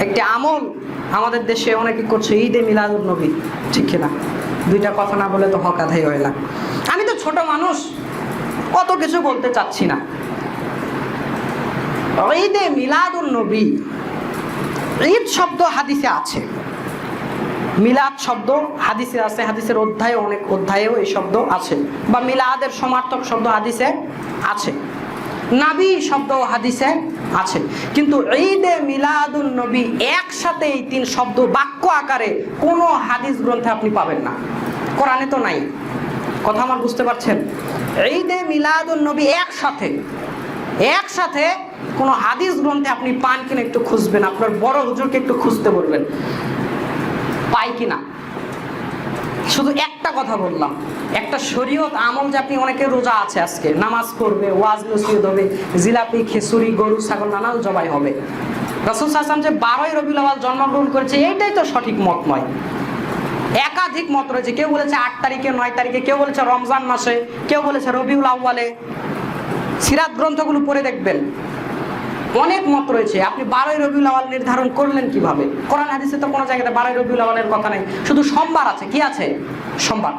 একটি আমল আমাদের দেশে অনেকে করছে, ঈদে মিলাদুন নবী, ঠিক কিনা? দুইটা কথা না বলে তো হক আদায় হয় না। আমি তো ছোট মানুষ, কত কিছু বলতে চাচ্ছি না। ঈদে মিলাদুন নবী, ঈদ শব্দ হাদিসে আছে, মিলাদ শব্দ হাদিসে আছে, হাদিসের অধ্যায়ে অনেক অধ্যায়েও এই শব্দ আছে, বা মিলাদের সমার্থক শব্দ হাদিসে আছে, নবী শব্দ হাদিসে আছে। কিন্তু ঈদে মিলাদুন নবী একসাথে এই তিন শব্দ বাক্য আকারে কোনো হাদিস গ্রন্থে আপনি পাবেন না, কোরআনে তো নাই। কথা আমার বুঝতে পারছেন? ঈদে মিলাদুন নবী একসাথে কোনো হাদিস গ্রন্থে আপনি পান কিনা একটু খুঁজবেন, আপনার বড় হুজুরকে একটু খুঁজতে বলবেন পাই কিনা। শুধু একটা কথা বললাম, একটা শরীয়ত আমল যে আপনি, অনেকে রোজা আছে আজকে, নামাজ পড়বে, ওয়াজ নসিহত হবে, জিলাপি খিচুড়ি গরু ছাগল নানান জবাই হবে। রাসূল সাল্লাল্লাহু আলাইহি ওয়াসাল্লাম যে 12ই রবিউল আউয়াল জন্মগ্রহণ করেছে এইটাই তো সঠিক মত নয়, একাধিক মত রয়েছে। কেউ বলেছে 8 তারিখে, 9 তারিখে, কেউ বলেছে রমজান মাসে, কেউ বলেছে রবিউল আউয়ালে। সিরাত গ্রন্থগুলো পড়ে দেখবেন, অনেক মত রয়েছে। আপনি 12ই রবিউল আউয়াল নির্ধারণ করলেন কিভাবে? কোরআন হাদিসে তো কোনো জায়গাতে 12ই রবিউল আউয়ালের কথা নেই, শুধু সোমবার আছে। কি আছে? সোমবার।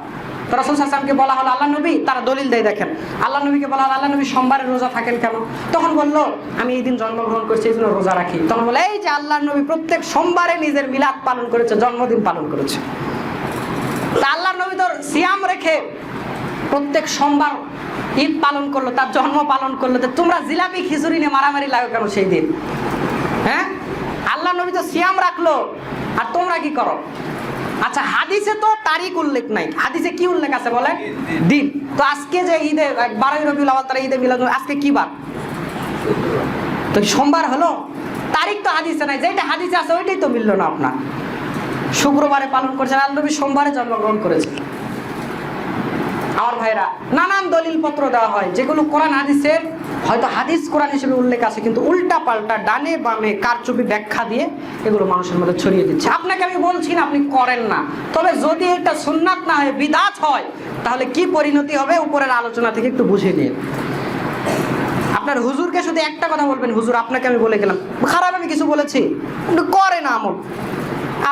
তো রাসূল সাল্লাল্লাহু আলাইহি ওয়াসাল্লামকে বলা হলো আল্লাহ নবী, তারা দলিল দেয়, দেখেন আল্লাহ নবীকে বলা হলো আল্লাহ নবী সোমবারে রোজা থাকেন কেন? তখন বলল আমি এই দিন জন্মগ্রহণ করছি এই জন্য রোজা রাখি। তখন বলে এই যে আল্লাহ নবী প্রত্যেক সোমবারে নিজের মিলাদ পালন করেছে, জন্মদিন পালন করেছে। তা আল্লাহ নবী তো সিয়াম রেখে প্রত্যেক সোমবার ঈদ পালন করলো, তার জন্ম পালন করলো, তো তোমরা জিলাপি খিচুড়ি নিয়ে মারামারি লাগো কেন সেই দিন? হ্যাঁ, আল্লাহ নবী তো সিয়াম রাখলো আর তোমরা কি করো? আচ্ছা, হাদিসে তো তারিখ উল্লেখ নাই, হাদিসে কি উল্লেখ আছে বলেন? দিন। তো আজকে যে ঈদে 12ই রবিউল আউয়াল, তারা ঈদে মিলাদ, আজকে কি বার? তো সোমবার হলো, তারিখ তো হাদিসে নাই, যেটা হাদিসে আছে ওইটাই তো মিললো না আপনার। শুক্রবারে পালন করছেন, আল্লাহ নবী সোমবারে জন্মগ্রহণ করেছে। আমার ভাইরা, নানান দলিল পত্র দেওয়া হয় যেগুলো কোরআন হাদিসের হয়তো হাদিস কোরআন হিসেবে উল্লেখ আছে, কিন্তু উল্টা পাল্টা ডানে বামে কারচুপি ব্যাখ্যা দিয়ে এগুলো মানুষের মধ্যে ছড়িয়ে দিচ্ছে। আপনাকে আমি বলছি না আপনি করেন না, তবে যদি এটা সুন্নাত না হয়, বিদআত হয়, তাহলে কি পরিণতি হবে উপরের আলোচনা থেকে একটু বুঝে নিন। আপনার হুজুরকে শুধু একটা কথা বলবেন, হুজুর আপনাকে আমি বলে গেলাম, খারাপ আমি কিছু বলেছি, কিন্তু করে না আমল।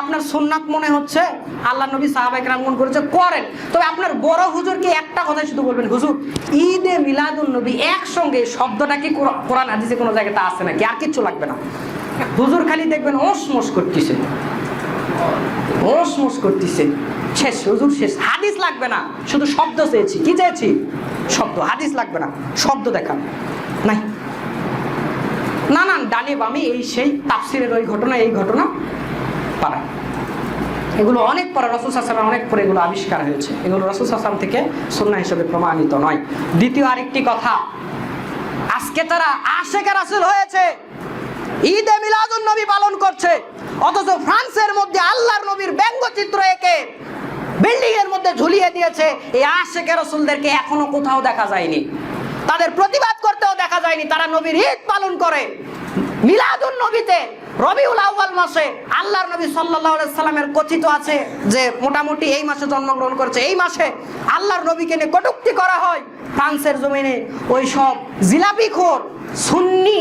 আপনার সুন্নাত মনে হচ্ছে, আল্লাহ নবী সাহাবায়ে কেরাম করেছে, করেন। তবে আপনার বড় হুজুরকে একটা কথা শুধু বলবেন, হুজুর ঈদে মিলাদুন নবী একসঙ্গে শব্দটা কি কোরআন হাদিসে কোনো জায়গাতে আছে নাকি? আর কিচ্ছু লাগবে না। হুজুর খালি দেখবেন ওসমস করতেছে, ওসমস করতেছে, শেষ হুজুর শেষ। হাদিস লাগবে না, শুধু শব্দ চেয়েছি। কি চেয়েছি? শব্দ। হাদিস লাগবে না, শব্দ দেখান নাই। নানান ডানে বামে এই সেই তাফসিরের ওই ঘটনা এই ঘটনা পারায়, এগুলো অনেক পরে রাসূল সাল্লাল্লাহু আলাইহি ওয়াসাল্লাম অনেক পরে এগুলো আবিষ্কার হয়েছে, এগুলো রাসূল সাল্লাল্লাহু আলাইহি ওয়াসাল্লাম থেকে সুন্নাহ হিসেবে প্রমাণিত নয়। দ্বিতীয় আরেকটি কথা, আজকে তারা আশিকে রাসূল হয়েছে, ঈদে মিলাদুন নবী পালন করছে, অথচ ফ্রান্সের মধ্যে আল্লাহর নবীর ব্যঙ্গচিত্র এঁকে বিল্ডিং এর মধ্যে ঝুলিয়ে দিয়েছে। এই আশিকে রাসূলদেরকে এখনো কোথাও দেখা যায়নি, তাদের প্রতিবাদ করতেও দেখা যায়নি। তারা নবীর ঈদ পালন করে, মিলাদুন নবীতে রবিউল আউয়াল মাসে আল্লাহর নবী সাল্লাল্লাহু আলাইহি সাল্লামের কথিত আছে যে মোটামুটি এই মাসে জন্মগ্রহণ করেছে, এই মাসে আল্লাহর নবীকে নিয়ে কটূক্তি করা হয়। ফ্রান্সের জমিনে ওই সব জিলাপিখোর সুন্নি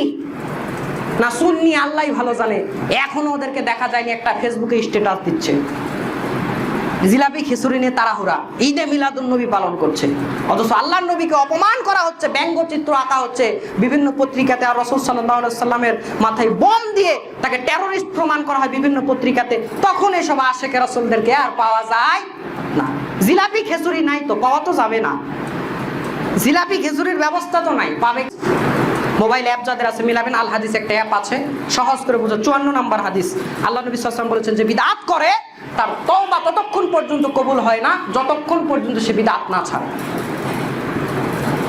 না সুন্নি আল্লাহই ভালো জানে, এখনো ওদেরকে দেখা যায়নি একটা ফেসবুকে স্ট্যাটাস দিচ্ছে জিলাপি খিচুড়ি নিয়ে তাড়াহুড়া ঈদে মিলাদুন নবী পালন করছে, অথচ আল্লাহর নবীকে অপমান করা হচ্ছে, ব্যঙ্গচিত্র আঁকা হচ্ছে বিভিন্ন পত্রিকাতে। আর রাসূল সাল্লাল্লাহু আলাইহি সাল্লামের মাথায় বোম দিয়ে তাকে টেররিস্ট প্রমাণ করা হয় বিভিন্ন পত্রিকাতে। তখন এসব আশিকে রাসূলদেরকে আর পাওয়া যায় না। জিলাপি খিচুড়ি নাই তো, পাওয়া তো যাবে না, জিলাপি খিচুড়ির ব্যবস্থা তো নাই, পাবে। মোবাইল অ্যাপ যাদের আছে মিলাবেন, আল হাদিস একটা অ্যাপ আছে, সহজ করে বুঝো। 54 নম্বর হাদিস, আল্লাহ নবী সাল্লাল্লাহু আলাইহি ওয়াসাল্লাম বলেছেন যে বিদআত করে তার তওবা ততক্ষণ পর্যন্ত কবুল হয় না যতক্ষণ পর্যন্ত সে বিদআত না ছাড়ে।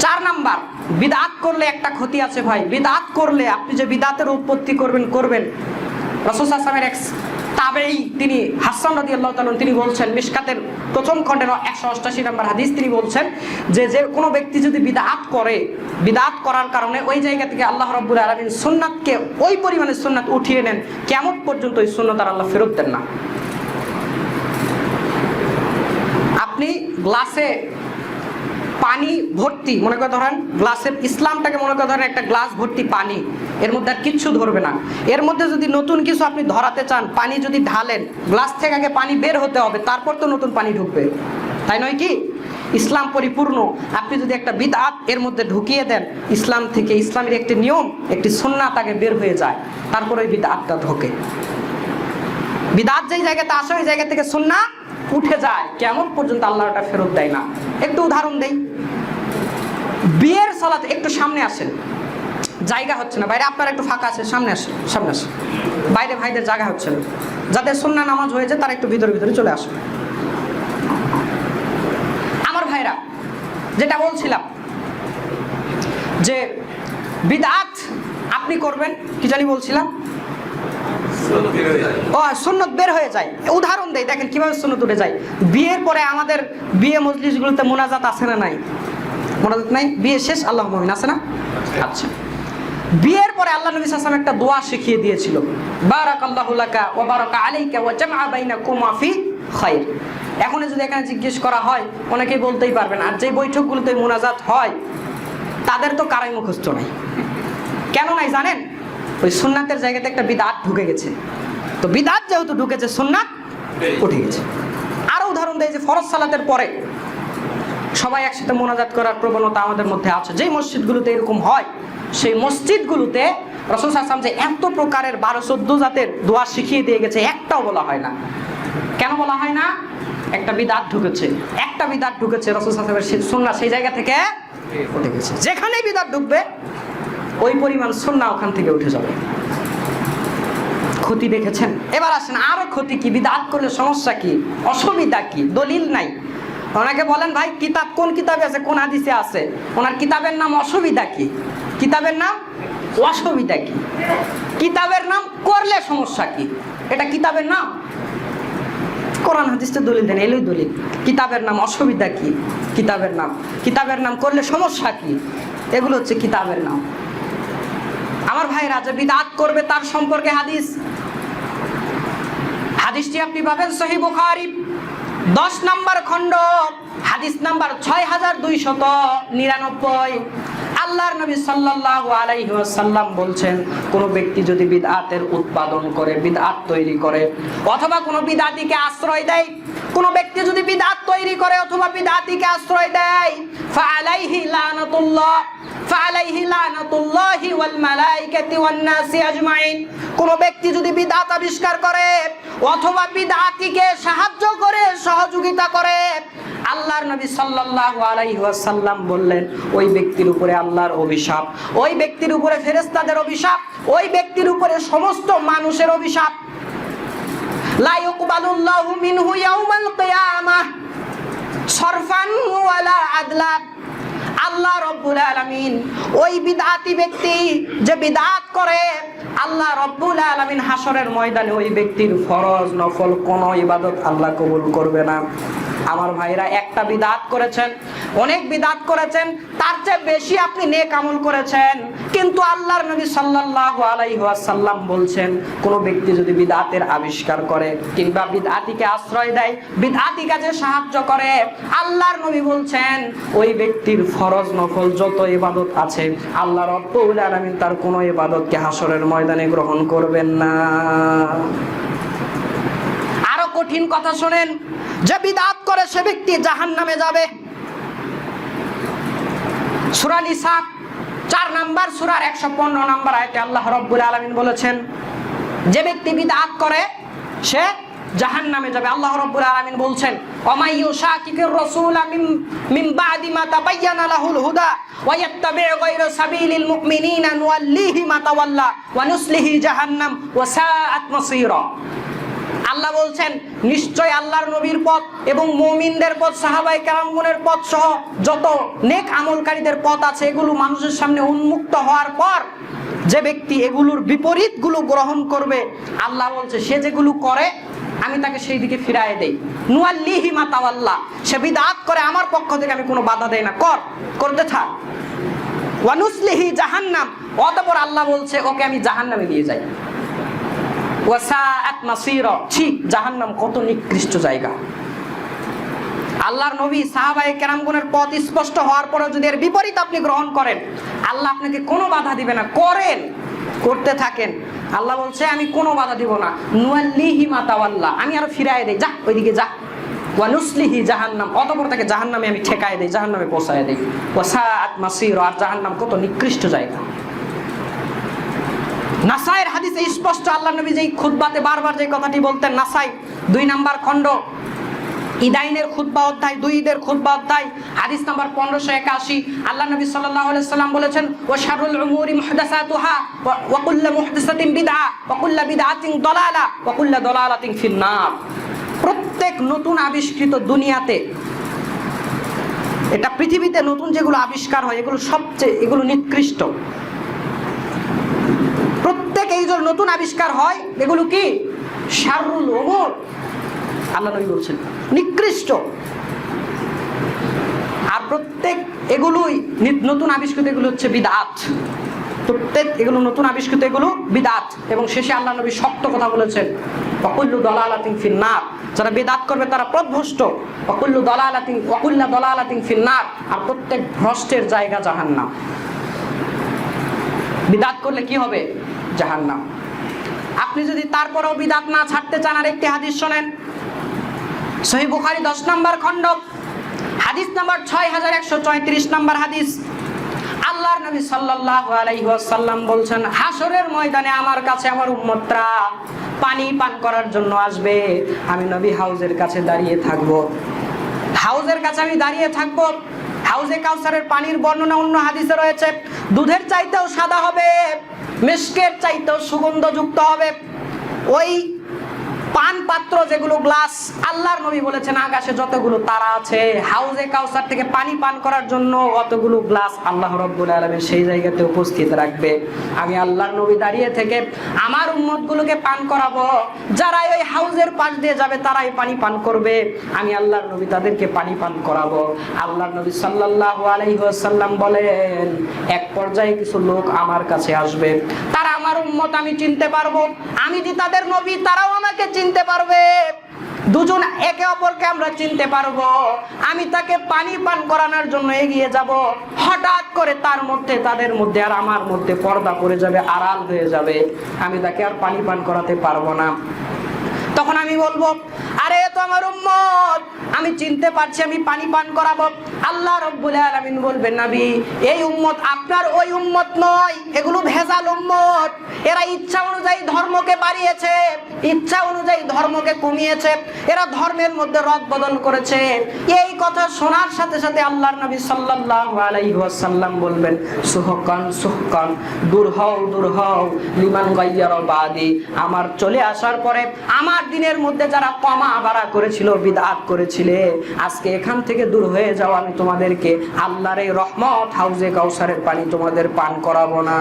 4 নাম্বার, বিদআত করলে একটা ক্ষতি আছে ভাই। বিদআত করলে আপনি যে বিদআতের উৎপত্তি করবেন রাসূল সাল্লাল্লাহু আলাইহি ওয়াসাল্লামের এক তাবেঈ তিনি হাসান রাদিয়াল্লাহু তাআলা তিনি বলছেন, মিশকাতের প্রথম খণ্ডের 188 নম্বর হাদিস, তিনি বলছেন যে যে কোনো ব্যক্তি যদি বিদআত করে, বিদআত করার কারণে ওই জায়গা থেকে আল্লাহ রাব্বুল আলামিন সুন্নাতকে ওই পরিমাণে সুন্নাত উঠিয়ে নেন, কিয়ামত পর্যন্ত ওই সুন্নাত আর আল্লাহ ফেরত দেন না। আপনি গ্লাসে পানি ভর্তি, মনে করে ধরেন গ্লাসের, ইসলামটাকে মনে করে ধরেন একটা গ্লাস ভর্তি পানি, এর মধ্যে আর কিচ্ছু ধরবে না। এর মধ্যে যদি নতুন কিছু আপনি ধরাতে চান, পানি যদি ঢালেন, গ্লাস থেকে আগে পানি বের হতে হবে, তারপর তো নতুন পানি ঢুকবে, তাই নয় কি? ইসলাম পরিপূর্ণ। আপনি যদি একটা বিদআত এর মধ্যে ঢুকিয়ে দেন, ইসলাম থেকে, ইসলামের একটি নিয়ম, একটি সুন্নাত আগে বের হয়ে যায়, তারপর ওই বিদআতটা ঢোকে। বিদআত যেই জায়গাতে আসে ওই জায়গা থেকে সুন্নাত উঠে যায়, কেমন পর্যন্ত আল্লাহ ওটা ফেরত দেয় না। একটু উদাহরণ দেই, বিয়ের সালাত, একটু সামনে আসেন, জায়গা হচ্ছে না বাইরে, আপনারা একটু ফাঁকা আছে, সামনে আসেন, সামনে আসেন, বাইরে ভাইদের জায়গা হচ্ছে না, যাদের সুন্নাহ নামাজ হয়েছে তারা একটু ভিতরে ভিতরে চলে আসুন। আমার ভাইরা, যেটা বলছিলাম যে বিদআত আপনি করবেন, কি জানি বলছিলাম, ও সুন্নত বের হয়ে যায়। উদাহরণ দেই, দেখেন কিভাবে সুন্নত উঠে যায়। বিয়ের পরে আমাদের বিয়ে মজলিসগুলোতে মুনাজাত আছে না নাই? মুনাজাত নাই, বিয়ে শেষ আল্লাহ মুমিন আছে না? আচ্ছা, বিয়ের পরে আল্লাহ নবী সাল্লাল্লাহু আলাইহি ওয়াসাল্লাম একটা দোয়া শিখিয়ে দিয়েছিল, বারাকাল্লাহু লাকা ওয়া বারাকা আলাইকা ওয়া জামআ বাইনাকুমা ফি খায়র। এখন যদি এখানে জিজ্ঞেস করা হয়, অনেকেই বলতেই পারবেন, আর যে বৈঠকগুলোতে মুনাজাত হয় তাদের তো কারাই মুখস্থ নাই। কেন নাই জানেন? ওই সুন্নাতের জায়গাতে একটা বিদআত ঢুকে গেছে, তো বিদআত যেহেতু ঢুকেছে, সুন্নাত উঠে গেছে। আরো উদাহরণ দেয় যে ফরজ সালাতের পরে সবাই একসাথে মোনাজাত করার প্রবণতা আমাদের মধ্যে আছে। যেই মসজিদগুলোতে এরকম হয়, সেই মসজিদগুলোতে রাসূল সাল্লাল্লাহু আলাইহি ওয়াসাল্লাম যে এত প্রকারের 12-14 জাতের দোয়া শিখিয়ে দিয়ে গেছে, একটাও বলা হয় না। কেন বলা হয় না? একটা বিদআত ঢুকেছে, একটা বিদআত ঢুকেছে, রাসূল সাল্লাল্লাহু আলাইহি ওয়াসাল্লামের সুন্নাহ সেই জায়গা থেকে উঠে গেছে। যেখানেই বিদআত ঢুকবে ওই পরিমাণ সুন্নাহ ওখান থেকে উঠে যাবে। ক্ষতি দেখেছেন? এবার আসেন আরো ক্ষতি কি, বিদআত করলে সমস্যা কি, অসুবিধা কি? দলিল নাই। ওনাকে বলেন ভাই কিতাব কোন কিতাবে আছে, কোন হাদিসে আছে? ওনার কিতাবের নাম অসুবিধা কি? কিতাবের নাম অসুবিধা কি? কিতাবের নাম করলে সমস্যা কি? এটা কিতাবের নাম? কোরআন হাদিসে দলিল দেন, এলই দলিল। কিতাবের নাম অসুবিধা কি? কিতাবের নাম। কিতাবের নাম করলে সমস্যা কি? এগুলো হচ্ছে কিতাবের নাম। আমার ভাইরা, যে বিদআত করবে তার সম্পর্কে হাদিস, হাদিসটি আপনি পাবেন সহিহ বুখারী 10 নম্বর খণ্ড, হাদিস নাম্বার 6299। আল্লাহর নবী সাল্লাল্লাহু আলাইহি ওয়াসাল্লাম বলছেন, কোন ব্যক্তি যদি বিদআতের উৎপাদন করে, বিদআত তৈরি করে, অথবা কোন বিদআতীকে আশ্রয় দেয়, কোন ব্যক্তি যদি বিদআত তৈরি করে অথবা বিদআতীকে আশ্রয় দেয়, ফাআলাইহি লানাতুল্লাহ, ফাআলাইহি লানাতুল্লাহি ওয়াল মালাইকাতি ওয়ান নাসি আজমাইন। কোন ব্যক্তি যদি বিদআত আবিষ্কার করে অথবা বিদআতীকে সাহায্য করে, সহযোগিতা করে, আল্লাহর নবী সাল্লাল্লাহু আলাইহি ওয়াসাল্লাম বললেন, ওই ব্যক্তির উপরে আল্লাহর অভিশাপ, ওই ব্যক্তির উপরে ফেরেশতাদের অভিশাপ, ওই ব্যক্তির উপরে সমস্ত মানুষের অভিশাপ। লা ইউকবালুল্লাহু মিনহু ইয়াউমাল কিয়ামাহ সরফান ওয়ালা আদলা। আল্লাহ রাব্বুল আলামিন ওই বিদআতি ব্যক্তি যে বিদআত করে, আল্লাহ রাব্বুল আলামিন হাসরের ময়দানে ওই ব্যক্তির ফরজ নফল কোনো ইবাদত আল্লাহ কবুল করবে না। আমার ভাইরা, একটা বিদআত করেছেন, অনেক বিদআত করেছেন, তার চেয়ে বেশি আপনি নেক আমল করেছেন, কিন্তু আল্লাহর নবী সাল্লাল্লাহু আলাইহি ওয়াসাল্লাম বলছেন, কোন ব্যক্তি যদি বিদআতের আবিষ্কার করে কিংবা বিদআতীকে আশ্রয় দেয়, বিদআতী কাজে সাহায্য করে, আল্লাহর নবী বলছেন ওই ব্যক্তির ফরজ নফল যত ইবাদত আছে, আল্লাহ রাব্বুল আলামিন তার কোনো ইবাদতকে হাসরের ময়দানে গ্রহণ করবেন না। আরো কঠিন কথা শুনেন, যে বিদআত করে সে ব্যক্তি জাহান্নামে যাবে। সূরা নিসা 4 নম্বর সূরার 115 নম্বর আয়াতে আল্লাহ রাব্বুল আলামিন বলেছেন, যে ব্যক্তি বিদআত করে সে জাহান্নামে যাবে। আল্লাহ রাব্বুল আলামিন বলছেন, ওমাই ইউশাকিকির রাসূলা মিন বাদি মা তাবায়্যানা লাহুল হুদা ওয়া ইয়াত্তাবি' গায়রা সাবিলিল মুমিনিনা নুওয়াল্লিহি মা তাওয়াল্লা ওয়া নুসলিহি জাহান্নাম ওয়া সাআত মাসীরা। আল্লাহ বলছেন, নিশ্চয় আল্লাহর নবীর পথ এবং মুমিনদের পথ, সাহাবায়ে কেরামগণের পথ সহ যত নেক আমলকারীদের পথ আছে, এগুলো মানুষের সামনে উন্মুক্ত হওয়ার পর যে ব্যক্তি এগুলোর বিপরীত গুলো গ্রহণ করবে, আল্লাহ বলছে সে যেগুলো করে আমি তাকে সেই দিকে ফিরায় দেই। নুয়াল্লিহি মা তাওয়াল্লা, সে বিদআত করে আমার পক্ষ থেকে আমি কোনো বাধা দেই না, করতে থাক। ওয়া নুসলিহি জাহান্নাম, অতঃপর আল্লাহ বলছে ওকে আমি জাহান্নামে নিয়ে যাই। ওয়া সাআত মাসীরা, ঠিক জাহান্নাম কত নিকৃষ্ট জায়গা। আল্লাহর নবী সাহাবায়ে কেরামগণের পথ স্পষ্ট হওয়ার পরেও যদি এর বিপরীত আপনি গ্রহণ করেন, আল্লাহ আপনাকে কোনো বাধা দিবে না, করেন, করতে থাকেন। আল্লাহ বলছে আমি কোনো বাধা দিব না, নুয়াল্লিহি মা তাওয়াল্লা, আমি আরো ফিরায় দেই, যা ওইদিকে যা, ওয়া নুসলিহি জাহান্নাম, অতঃপর তাকে জাহান্নামে আমি ঠেকায় দেই, জাহান্নামে পৌঁছায় দেই। ওয়া সাআত মাসির, আর জাহান্নাম কত নিকৃষ্ট জায়গা। নাসাইয়ের হাদিসে স্পষ্ট আল্লাহ নবী যেই খুতবাতে বারবার যে কথাটি বলতেন, নাসাই 2 নাম্বার খণ্ড, ইদাইনের খুতবা অধ্যায়, 2 ঈদের খুতবা অধ্যায়, হাদিস নাম্বার 1581, আল্লাহ নবী সাল্লাল্লাহু আলাইহি সাল্লাম বলেছেন, ওয়া শাররুল উমুরি মুহদাসাতুহা ওয়া কুল্লু মুহদাসাতিন বিদআ ওয়া কুল্লু বিদআতিন দালালা ওয়া কুল্লু দালালাতিন ফিন্নার। প্রত্যেক নতুন আবিষ্কৃত দুনিয়াতে, এটা পৃথিবীতে নতুন যেগুলো আবিষ্কার হয় এগুলো সবচেয়ে, এগুলো নিকৃষ্ট। প্রত্যেক এই যে নতুন আবিষ্কার হয় এগুলো কি? শাররুল উমুর, আল্লাহ নবী বলছেন নিকৃষ্ট। আর প্রত্যেক এগুলোই নতুন আবিষ্কৃত, এগুলো হচ্ছে বিদআত। প্রত্যেক এগুলো নতুন আবিষ্কৃত, এগুলো বিদআত। এবং শেষে আল্লাহ নবী শক্ত কথা বলেছেন, ওয়াকুল্লু দালালাতিন ফিন্নার, যারা বিদআত করবে তারা পথভ্রষ্ট। ওয়াকুল্লু দালালাতিন ফিন্নার, আর প্রত্যেক ভ্রষ্টের জায়গা জাহান্নাম। বিদআত করলে কি হবে? জাহান্নাম। আপনি যদি তারপরেও বিদআত না ছাড়তে চান, আর একটি হাদিস শোনেন, সহিহ বুখারী 10 নম্বর খণ্ড, হাদিস নাম্বার 6134 নম্বর হাদিস। আল্লাহর নবী সাল্লাল্লাহু আলাইহি ওয়াসাল্লাম বলছেন, হাসরের ময়দানে আমার কাছে আমার উম্মতরা পানি পান করার জন্য আসবে, আমি নবী হাউজের কাছে দাঁড়িয়ে থাকব। হাউজের কাছে আমি দাঁড়িয়ে থাকব। হাউজে কাউসারের পানির বর্ণনা অন্য হাদিসে রয়েছে, দুধের চাইতেও সাদা হবে, মিশকের চাইতেও সুগন্ধযুক্ত হবে। ওই পান পাত্র যেগুলো, গ্লাস, আল্লাহর নবী বলেছেন আকাশে যতগুলো তারা আছে, হাউজে কাউসার থেকে পানি পান করার জন্য অতগুলো গ্লাস আল্লাহ রাব্বুল আলামিন সেই জায়গাতে উপস্থিত রাখবে। আমি আল্লাহর নবী দাঁড়িয়ে থেকে আমার উম্মতগুলোকে পান করাবো। যারা ওই হাউজের পাশ দিয়ে যাবে তারাই পানি পান করবে, আমি আল্লাহর নবী তাদেরকে পানি পান করাবো। আল্লাহর নবী সাল্লাল্লাহু আলাইহি ওয়াসাল্লাম বলেন, এক পর্যায়ে কিছু লোক আমার কাছে আসবে, তারা আমার উম্মত, আমি চিনতে পারবো, আমি যে তাদের নবী, তারাও আমাকে চিনতে পারবে, দুজন একে অপরকে আমরা চিনতে পারবো। আমি তাকে পানি পান করানোর জন্য এগিয়ে যাব, হঠাৎ করে তার মধ্যে, তাদের মধ্যে আর আমার মধ্যে পর্দা পড়ে যাবে, আড়াল হয়ে যাবে, আমি তাকে আর পানি পান করাতে পারবো না। তখন আমি বলবো, আরে এ তো আমার উম্মত, আমি চিনতে পারছি, আমি পানি পান করাবো। আল্লাহ রাব্বুল আলামিন বলবেন, নবী এই উম্মত আপনার ওই উম্মত নয়, এগুলো ভেজাল উম্মত। এরা ইচ্ছা অনুযায়ী ধর্মকে বাড়িয়েছে, ইচ্ছা অনুযায়ী ধর্মকে কমিয়েছে, এরা ধর্মের মধ্যে রদ বদল করেছে। এই কথা শোনার সাথে সাথে আল্লাহর নবী সাল্লাল্লাহু আলাইহি ওয়াসাল্লাম বলবেন, সুহকান সুহকান, দূর হও লিমান গায়্যারা বাদি, আমার চলে আসার পরে আমার দিনের মধ্যে যারা কমা বাড়া করেছিল, বিদআত করেছিলে, আজকে এখান থেকে দূর হয়ে যাও, আমি তোমাদেরকে আল্লাহর এই রহমত হাউজে কাউসারের পানি তোমাদের পান করাবো না।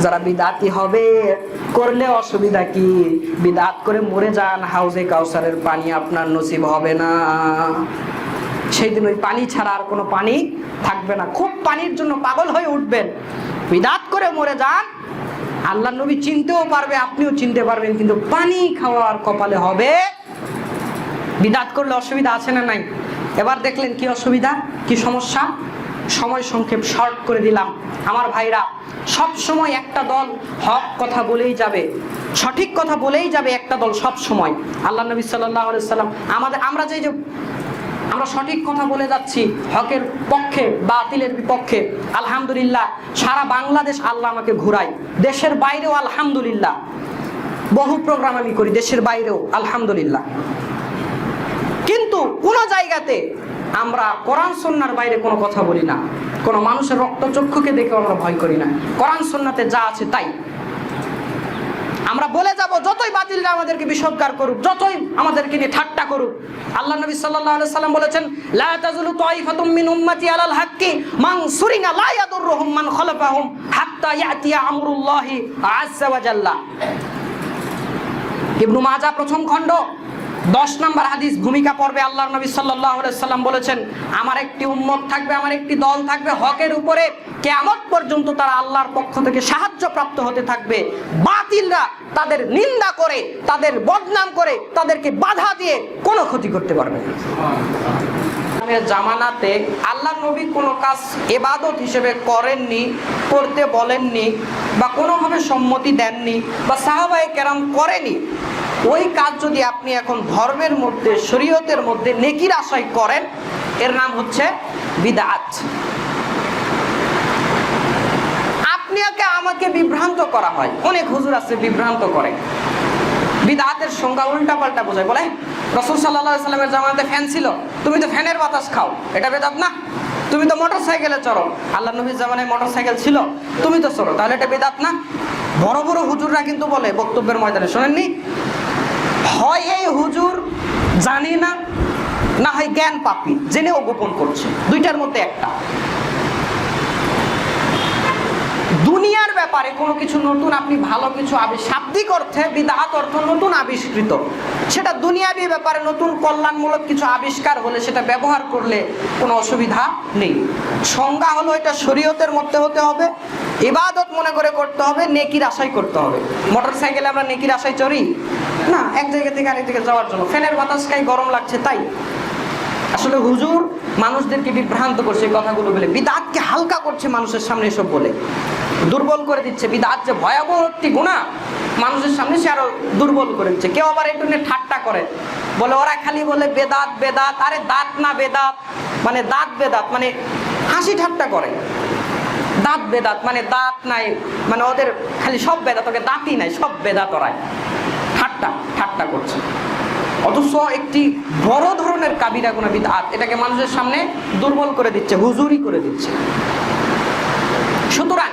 যারা বিদআতি হবে, করলে অসুবিধা কি? বিদআত করে মরে যান, হাউজে কাউসারের পানি আপনার নসিব হবে না। সেই দিন ওই পানি ছাড়া আর কোনো পানি থাকবে না, খুব পানির জন্য পাগল হয়ে উঠবেন। বিদআত করে মরে যান, আল্লাহ নবী চিনতেও পারবে, আপনিও চিনতে পারবেন, কিন্তু পানি খাওয়ার কপালে হবে। বিদআত করলে অসুবিধা আছে না নাই? এবার দেখলেন কি অসুবিধা, কি সমস্যা। সময় সংক্ষেপ, শর্ট করে দিলাম। আমার ভাইরা, সব সময় একটা দল হক কথা বলেই যাবে, সঠিক কথা বলেই যাবে একটা দল সব সময়। আল্লাহ নবী সাল্লাল্লাহু আলাইহি সাল্লাম আমরা যে আমরা সঠিক কথা বলে যাচ্ছি, হকের পক্ষে, বাতিলের বিপক্ষে, আলহামদুলিল্লাহ সারা বাংলাদেশ আল্লাহ আমাকে ঘুরায়, দেশের বাইরেও আলহামদুলিল্লাহ বহু প্রোগ্রাম আমি করি, দেশের বাইরেও আলহামদুলিল্লাহ। কিন্তু কোন জায়গাতে আমরা কোরআন সুন্নাহর বাইরে কোনো কথা বলি না, কোনো মানুষের রক্তচক্ষুকে দেখে আমরা ভয় করি না। কোরআন সুন্নাতে যা আছে তাই আমরা বলে যাব, যতই বাতিলরা আমাদেরকে বিষোদ্গার করুক, যতই আমাদেরকে নিয়ে ঠাট্টা করুক। আল্লাহ নবী সাল্লাল্লাহু আলাইহি সাল্লাম বলেছেন, লা তাযুলু তাইফাতুম মিন উম্মতি আলাল হাক্কি মানসুরিনা লা ইয়াদুররুহুম মান খালাফাহুম হাত্তা ইয়াতিয়া আমরুল্লাহি আযজা ওয়া জাল্লা। ইবনে মাজাহ প্রথম খণ্ড 10 নম্বর হাদিস ভূমিকা পর্বে আল্লাহর নবী সাল্লাল্লাহু আলাইহি সাল্লাম বলেছেন, আমার একটি উম্মত থাকবে, আমার একটি দল থাকবে হকের উপরে, কিয়ামত পর্যন্ত তারা আল্লাহর পক্ষ থেকে সাহায্য প্রাপ্ত হতে থাকবে। বাতিলরা তাদের নিন্দা করে, তাদের বদনাম করে, তাদেরকে বাধা দিয়ে কোনো ক্ষতি করতে পারবে না। জামানাতে আল্লাহ নবী কোনো কাজ ইবাদত হিসেবে করেননি, করতে বলেননি, বা কোনোভাবে সম্মতি দেননি, বা সাহাবায়ে কেরাম করেনি, ওই কাজ যদি আপনি এখন ধর্মের মধ্যে, শরীয়তের মধ্যে নেকির আশায় করেন, এর নাম হচ্ছে বিদআত। আপনাকে আমাকে বিভ্রান্ত করা হয়, অনেক হুজুর আছে বিভ্রান্ত করে, বিদআতের সংজ্ঞা উল্টা পাল্টা বোঝায়। বলে রাসূল সাল্লাল্লাহু আলাইহি সাল্লামের জামানাতে ফ্যান ছিল, তুমি তো ফ্যানের বাতাস খাও, এটা বেদাত না? তুমি তো মোটরসাইকেলে চড়ো, আল্লাহ নবীর জামানায় মোটরসাইকেল ছিল, তুমি তো চড়ো, তাহলে এটা বেদাত না? বড় বড় হুজুররা কিন্তু বলে বক্তব্যের ময়দানে, শোনেননি? হয় এই হুজুর জানি না, না হয় জ্ঞান পাপী, জেনেও গোপন করছে, দুইটার মধ্যে একটা। দুনিয়ার ব্যাপারে কোনো কিছু নতুন আপনি ভালো কিছু শাব্দিক অর্থে বিদআত অর্থ নতুন আবিষ্কৃত, সেটা দুনিয়াবি ব্যাপারে নতুন কল্যাণমূলক কিছু আবিষ্কার হলে সেটা ব্যবহার করলে কোনো অসুবিধা নেই। সংজ্ঞা হলো এটা শরীয়তের মধ্যে হতে হবে, ইবাদত মনে করে করতে হবে, নেকির আশায় করতে হবে। মোটরসাইকেলে আমরা নেকির আশায় চড়ি না, এক জায়গা থেকে আরেক জায়গায় যাওয়ার জন্য, ফ্যানের বাতাস খাই, গরম লাগছে তাই। আসলে হুজুর মানুষদেরকে বিভ্রান্ত করছে এই কথাগুলো বলে, বিদআতকে হালকা করছে মানুষের সামনে এসব বলে, দুর্বল করে দিচ্ছে। বিদআত যে ভয়াবহ একটি গুনাহ, মানুষের সামনে সে আরো দুর্বল করে দিচ্ছে। কেউ আবার একটু নিয়ে ঠাট্টা করে, বলে ওরা খালি বলে বেদাত বেদাত, আরে দাঁত না বেদাত মানে দাঁত বেদাত, মানে হাসি ঠাট্টা করে। দাঁত বেদাত মানে দাঁত নাই, মানে ওদের খালি সব বেদাত, ওকে দাঁতই নাই, সব বেদাত ওরাই, ঠাট্টা করছে। অথচ একটি বড় ধরনের কাবিরা গুনাহ বিদআত, এটাকে মানুষের সামনে দুর্বল করে দিচ্ছে, হুজুরি করে দিচ্ছে। সুতরাং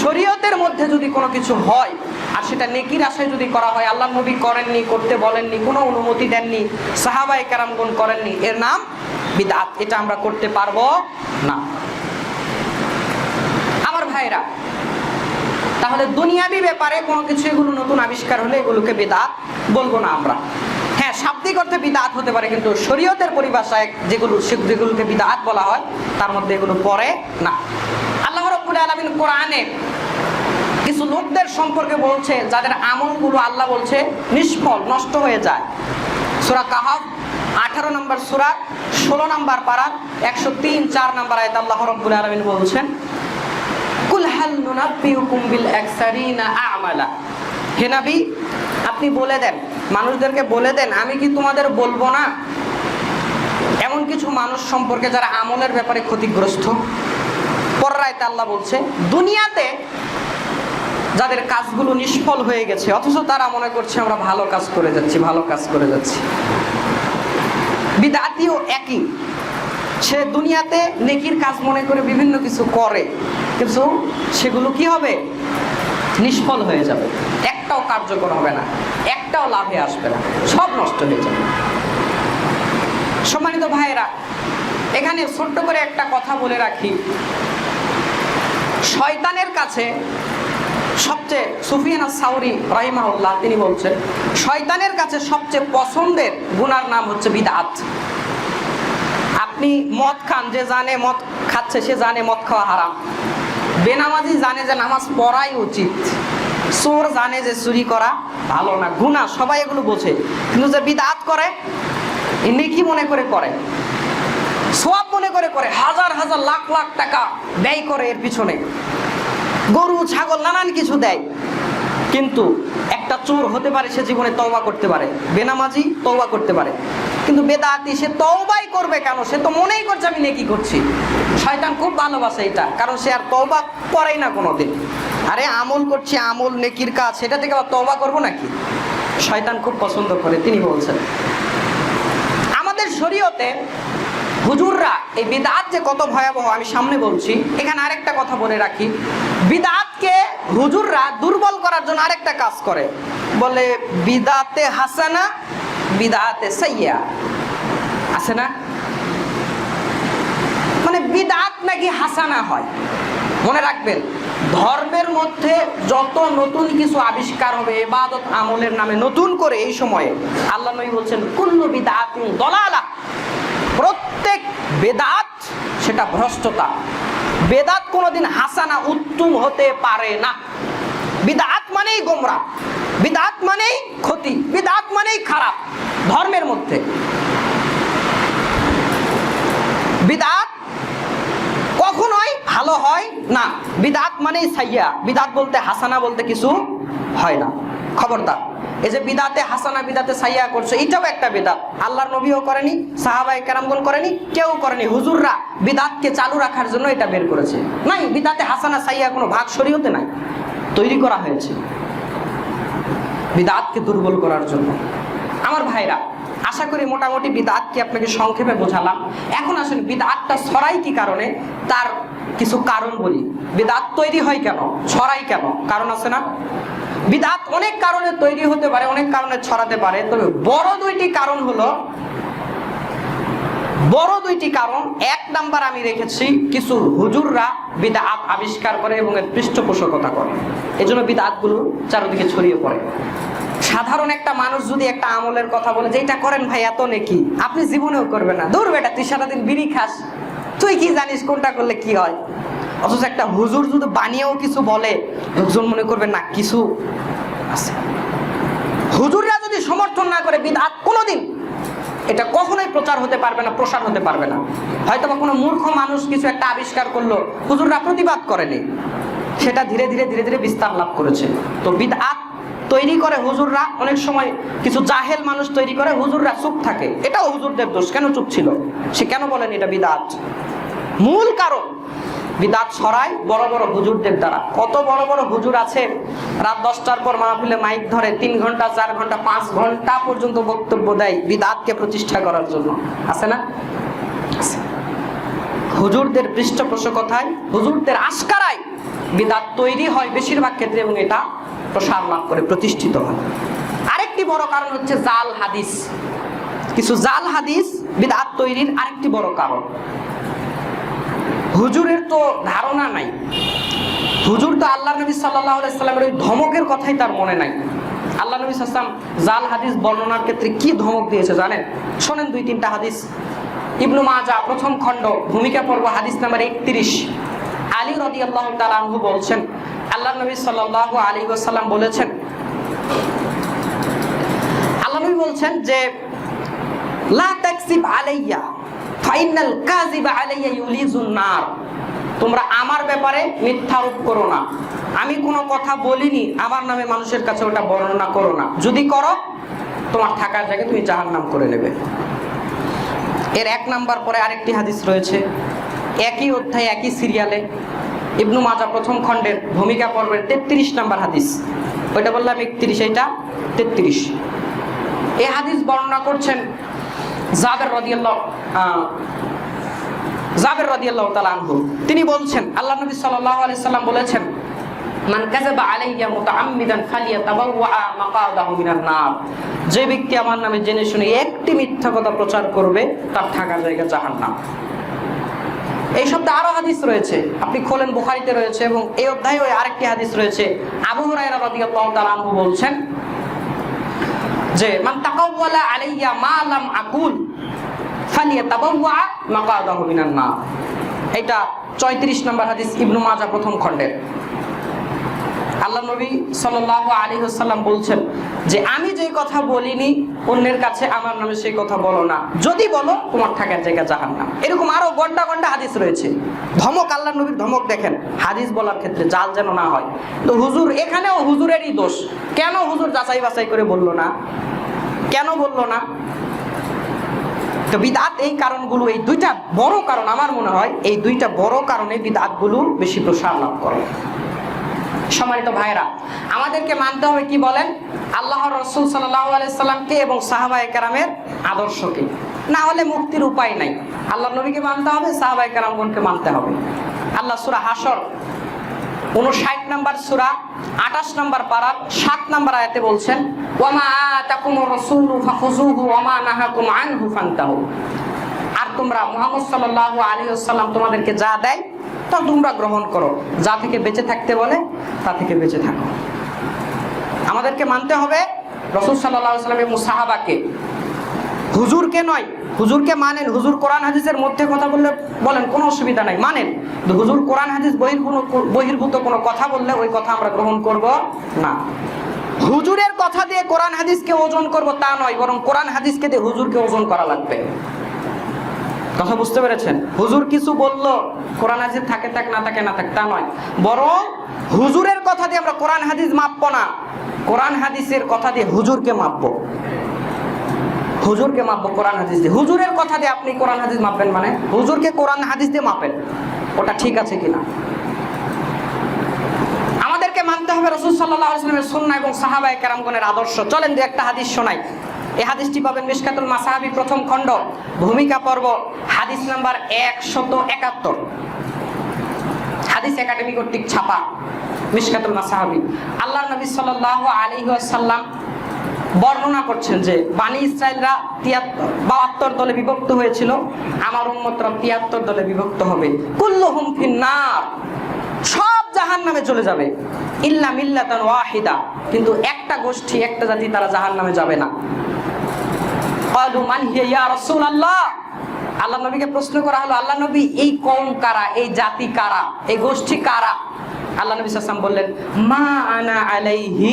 শরীয়তের মধ্যে যদি কোনো কিছু হয় আর সেটা নেকির আশায় যদি করা হয়, আল্লাহ নবী করেননি, করতে বলেননি, কোনো অনুমতি দেননি, সাহাবায়ে কেরামগণ করেননি, এর নাম বিদআত। এটা আমরা করতে পারবো না। আমার ভাইরা, তাহলে দুনিয়াবি ব্যাপারে কোনো কিছু এগুলো নতুন আবিষ্কার হলে এগুলোকে বিদআত বলবো না আমরা। হ্যাঁ, শাব্দিক অর্থে বিদআত হতে পারে, কিন্তু শরীয়তের পরিভাষায় যেগুলোকে বিদআত বলা হয় তার মধ্যে এগুলো পড়ে না। আল্লাহ রাব্বুল আলামিন কোরআনে কিছু লোকদের সম্পর্কে বলছে যাদের আমলগুলো আল্লাহ বলছে নিষ্ফল, নষ্ট হয়ে যায়। সূরা কাহাফ 18 নম্বর সূরা 16 নম্বর পারা 103-4 নম্বর আয়াতে আল্লাহ রাব্বুল আলামিন বলছেন, কুল হাল নুনাব্বিউকুম বিল আকসারিনা আমালা। হে নবী, আপনি বলে দেন, মানুষদেরকে বলে দেন, আমি কি তোমাদের বলবো না এমন কিছু মানুষ সম্পর্কে যারা আমলের ব্যাপারে ক্ষতিগ্রস্ত? পরের আয়াতে আল্লাহ বলছে, দুনিয়াতে যাদের কাজগুলো নিষ্ফল হয়ে গেছে, অথচ তারা মনে করছে আমরা ভালো কাজ করে যাচ্ছি। বিদআতিও একই, সে দুনিয়াতে নেকির কাজ মনে করে বিভিন্ন কিছু করে, কিন্তু সেগুলো কি হবে? নিষ্ফল হয়ে যাবে, একটাও কার্যকর হবে না, একটাও লাভে আসবে না, সব নষ্ট হয়ে যাবে। সম্মানিত ভাইয়েরা, এখানে ছোট্ট করে একটা কথা বলে রাখি, শয়তানের কাছে সবচেয়ে, সুফিয়ান আস-সাউরি রাহিমাহুল্লাহ তিনি বলছেন, শয়তানের কাছে সবচেয়ে পছন্দের গুনার নাম হচ্ছে বিদআত। আপনি মদ খান, যে জানে মদ খাচ্ছে সে জানে মদ খাওয়া হারাম, বেনামাজি জানে যে নামাজ পড়াই উচিত, চোর জানে যে চুরি করা ভালো না, গুনাহ, সবাই এগুলো বোঝে, কিন্তু যে বিদআত করে নেকি মনে করে করে, সওয়াব মনে করে করে, হাজার হাজার লাখ লাখ টাকা ব্যয় করে এর পিছনে, গরু ছাগল নানান কিছু দেয়, কিন্তু একটা চোর হতে পারে সে জীবনে তওবা করতে পারে, বেনামাজি তওবা করতে পারে, কিন্তু বেদাতি সে তওবাই করবে কেন? সে তো মনেই করছে আমি নেকি করছি। শয়তান খুব ভালোবাসে এটা, কারণ সে আর তওবা করেই না কোনোদিন। আরে আমল করছি, আমল নেকির কাজ, সেটা থেকে আবার তওবা করবো নাকি? শয়তান খুব পছন্দ করে। তিনি বলছেন, আমাদের শরীয়তে হুজুররা এই বিদআত যে কত ভয়াবহ আমি সামনে বলছি। এখানে আরেকটা কথা বলে রাখি, বিদআতকে হুজুররা দুর্বল করার জন্য আরেকটা কাজ করে, বলে বিদআতে হাসানা বিদআতে সাইয়্যা, আছে না? মানে বিদআত নাকি হাসানা হয়, মনে রাখবেন, ধর্মের মধ্যে যত নতুন কিছু আবিষ্কার হবে ইবাদত আমলের নামে নতুন করে, এই সময়ে আল্লাহ নবী বলছেন কুল্লু বিদআতিন দালালাহ, প্রত্যেক বেদাত সেটা ভ্রষ্টতা। বেদাত কোনোদিন হাসানা উত্তম হতে পারে না। বিদআত মানেই গোমরা, বিদআত মানেই ক্ষতি, বিদআত মানেই খারাপ। ধর্মের মধ্যে বিদআত কখনোই ভালো হয় না। বিদআত মানেই সাইয়্যা, বিদআত বলতে হাসানা বলতে কিছু হয় না। খবরদার, এই যে বিদআতে হাসানা বিদআতে সাইয়্যা করছে, এটাও একটা বিদআত। আল্লাহর নবীও করেনি, সাহাবায়ে কেরামগণ করেনি, কেউ করেনি। হুজুররা বিদআতকে চালু রাখার জন্য এটা বের করেছে। নাই, বিদআতে হাসানা সাইয়্যা কোনো ভাগ শরীয়তে নাই, তৈরি করা হয়েছে বিদআতকে দুর্বল করার জন্য। আমার ভাইরা, আশা করি মোটামুটি বিদআতকে আপনাকে সংক্ষেপে বোঝালাম। এখন আসলে বিদআতটা ছড়াই কি কারণে, তার কিছু কারণ বলি। বিদআত তৈরি হয় কেন, ছড়াই কেন, কারণ আছে না? বিদআত অনেক কারণে তৈরি হতে পারে, অনেক কারণে ছড়াতে পারে। তবে বড় দুইটি কারণ হলো, বড় দুইটি কারণ। এক নাম্বার আমি রেখেছি, কিছু হুজুররা বিদআত আবিষ্কার করে এবং এর পৃষ্ঠপোষকতা করে, এজন্য বিদআতগুলো চারদিকে ছড়িয়ে পড়ে। সাধারণ একটা মানুষ যদি একটা আমলের কথা বলে যে এটা করেন ভাই এত নেকি, আপনি জীবনেও করবেন না। দূর বেটা, তুই সারাদিন বিড়ি খাস, তুই কি জানিস কোনটা করলে কি হয়। অথচ একটা হুজুর যদি বানিয়েও কিছু বলে, লোকজন মনে করবে না কিছু আছে। হুজুররা যদি সমর্থন না করে বিদআত কোনোদিন এটা কখনোই প্রচার হতে পারবে না, প্রসার হতে পারবে না। হয়তো বা কোনো মূর্খ মানুষ কিছু একটা আবিষ্কার করলো, হুজুররা প্রতিবাদ করেনি, সেটা ধীরে ধীরে ধীরে ধীরে বিস্তার লাভ করেছে। তো বিদআত তৈরি করে হুজুররা, অনেক সময় কিছু জাহেল মানুষ তৈরি করে, হুজুররা চুপ থাকে। এটাও হুজুরদের দোষ, কেন চুপ ছিল, সে কেন বলেন এটা বিদআত। মূল কারণ বিদআত ছড়ায় বড় বড় হুজুরদের দ্বারা। কত বড় বড় হুজুর আছে, রাত 10টার পর মাহফিলে মাইক ধরে 3 ঘন্টা 4 ঘন্টা 5 ঘন্টা পর্যন্ত বক্তব্য দেয় বিদআতকে প্রতিষ্ঠা করার জন্য, আছে না? হুজুরদের পৃষ্ঠপোষকতায়, হুজুরদের আশকারায় বিদআত তৈরি হয় বেশিরভাগ ক্ষেত্রে, এবং এটা প্রসার লাভ করে, প্রতিষ্ঠিত হয়। আরেকটি বড় কারণ হচ্ছে জাল হাদিস। কিছু জাল হাদিস বিদআত তৈরির আরেকটি বড় কারণ। হুজুরের তো ধারণা নাই, হুজুর তো আল্লাহ নবী সাল্লাল্লাহু আলাইহি সাল্লামের ওই ধমকের কথাই তার মনে নাই। আল্লাহ নবী সাল্লাল্লাহু আলাইহি ওয়াসাল্লাম জাল হাদিস বর্ণনার ক্ষেত্রে কি ধমক দিয়েছে জানেন? শোনেন 2-3টা হাদিস। ইবনু মাজাহ প্রথম খণ্ড ভূমিকা পর্ব হাদিস নাম্বার 31। আলী রাদিয়াল্লাহু তাআলা আনহু বলছেন, আল্লাহ নবী সাল্লাল্লাহু আলাইহি ওয়াসাল্লাম বলেছেন, আল্লাহ নবী বলছেন যে লা তাকসিব আলাইয়া ফাইনাল কাযিবা আলাইয়া ইউলিজুন নার। তোমরা আমার ব্যাপারে মিথ্যারোপ করো না। আমি কোনো কথা বলিনি, আমার নামে মানুষের কাছে ওটা বর্ণনা করো না। যদি করো, তোমার থাকার জায়গায় তুমি জাহান্নাম করে নেবে। এর 1 নাম্বার পরে আরেকটি হাদিস রয়েছে, একই অধ্যায় একই সিরিয়ালে, ইবনু মাজাহ প্রথম খণ্ডের ভূমিকা পর্বের 33 নাম্বার হাদিস। ওইটা বললাম 31, এটা 33। এই হাদিস বর্ণনা করছেন জাবের রাদিয়াল্লাহু তাআলা আনহু। তিনি বলছেন, আল্লাহ নবী সাল্লাল্লাহু আলাইহি সাল্লাম বলেছেন, মান কাযাবা আলাইয়া মুতাআম্মিদান ফালিয়াতাবাওয়া মাকাদাহু মিনান নার। যে ব্যক্তি আমার নামে জেনে শুনে একটি মিথ্যা কথা প্রচার করবে, তার থাকার জায়গা জাহান্নাম। এই শব্দে আরো হাদিস রয়েছে, আপনি খোলেন, বুখারীতে রয়েছে, এবং এই অধ্যায়ে আরেকটি হাদিস রয়েছে। আবু হুরায়রা রাদিয়াল্লাহু তাআলা আনহু বলছেন যে মান তাকাওয়ালা আলাইয়া মা লাম আকুল ফালিয়াতাবাওয়া মাকাদাহু মিনান নার। এটা 34 নম্বর হাদিস, ইবনু মাজাহ প্রথম খণ্ডের। আল্লাহ নবী সাল্লাল্লাহু আলাইহি ওয়াসাল্লাম বলছেন যে আমি যে কথা বলিনি, অন্যের কাছে আমার নামে সেই কথা বলো না। যদি বলো, তোমার থাকার জায়গা জাহান্নাম। এরকম আরো ঘন্টা ঘন্টা হাদিস রয়েছে। ধমক, আল্লাহ নবীর ধমক দেখেন হাদিস বলার ক্ষেত্রে, জাল যেন না হয়। তো হুজুর, এখানেও হুজুরেরই দোষ। কেন হুজুর যাচাই বাছাই করে বললো না, কেন বললো না? তো বিদআত এই কারণগুলো, এই 2টা বড় কারণ, আমার মনে হয় এই 2টা বড় কারণে বিদআতগুলো বেশি প্রসার লাভ করে। সম্মানিত ভাইরা, আমাদেরকে মানতে হবে কি বলেন? আল্লাহর রাসূল সাল্লাল্লাহু আলাইহি সাল্লামকে এবং সাহাবায়ে কেরামের আদর্শকে। না হলে মুক্তির উপায় নাই। আল্লাহর নবীকে মানতে হবে, সাহাবায়ে কেরামগণকে মানতে হবে। আল্লাহ সূরা হাসর 59 নম্বর সূরা 28 নম্বর পারা 7 নম্বর আয়াতে বলছেন, ওয়ামা আতাকুমুর রাসূলু ফাখুযুহু ওয়ামা নাহাকুম আনহু ফান্তাহু। আর তোমরা, মুহাম্মদ সাল্লাল্লাহু আলাইহি ওয়াসাল্লাম তোমাদেরকে যা দেয় তা তোমরা গ্রহণ করো, যা থেকে বেঁচে থাকতে বলে তা থেকে বেঁচে থাকো। আমাদেরকে মানতে হবে রাসূল সাল্লাল্লাহু আলাইহি ওয়াসাল্লাম এবং সাহাবাকে, হুজুরকে নয়। হুজুরকে মানেন, হুজুর কোরআন হাদিসের মধ্যে কথা বললে বলেন, কোনো অসুবিধা নাই, মানেন। কিন্তু হুজুর কোরআন হাদিস বহির্ভূত কোনো কথা বললে ওই কথা আমরা গ্রহণ করব না। হুজুরের কথা দিয়ে কোরআন হাদিসকে ওজন করব তা নয়, বরং কোরআন হাদিসকে দিয়ে হুজুরকে ওজন করা লাগবে। কথা বুঝতে পেরেছেন? হুজুর কিছু বললো, কোরআন হাদিস থাকে থাক না থাকে না থাক তা নয়, বরং হুজুরের কথা দিয়ে আমরা কোরআন হাদিস মাপবো না, কোরআন হাদিসের কথা দিয়ে হুজুরকে মাপবো। হুজুরকে মাপবো কোরআন হাদিস দিয়ে। হুজুরের কথা দিয়ে আপনি কোরআন হাদিস মাপবেন মানে হুজুরকে কোরআন হাদিস দিয়ে মাপেন, ওটা ঠিক আছে কিনা? আমাদেরকে মানতে হবে রাসূল সাল্লাল্লাহু আলাইহি ওয়াসাল্লামের সুন্নাহ এবং সাহাবায়ে কেরামগণের আদর্শ। চলেন দু একটা হাদিস শোনাই। এই হাদিসটি পাবেন মিশকাতুল মাসাহাবি প্রথম খণ্ড, ভূমিকা পর্ব, হাদিস নাম্বার 171। হাদিস একাডেমি কর্তৃক ছাপা মিশকাতুল মাসাহাবি। আল্লাহর নবী সাল্লাল্লাহু আলাইহি ওয়াসাল্লাম বর্ণনা করছেন যে বানি ইসরাইলরা 72 দলে বিভক্ত হয়েছিল, আমার উম্মতরা 73 দলে বিভক্ত হবে। কুল্লুহুম ফিন্নার, সব জাহান্নামে চলে যাবে, ইল্লা মিল্লাতান ওয়াহিদা, কিন্তু একটা গোষ্ঠী, একটা জাতি তারা জাহান্নামে যাবে না। ক্বালু মান হিয়া ইয়া রাসূলুল্লাহ, আল্লাহ নবীকে প্রশ্ন করা হলো, আল্লাহ নবী এই কওম কারা, এই জাতি কারা, এই গোষ্ঠী কারা? আল্লাহ নবী সাল্লাল্লাহু আলাইহি ওয়াসাল্লাম বললেন, মা আনা আলাইহি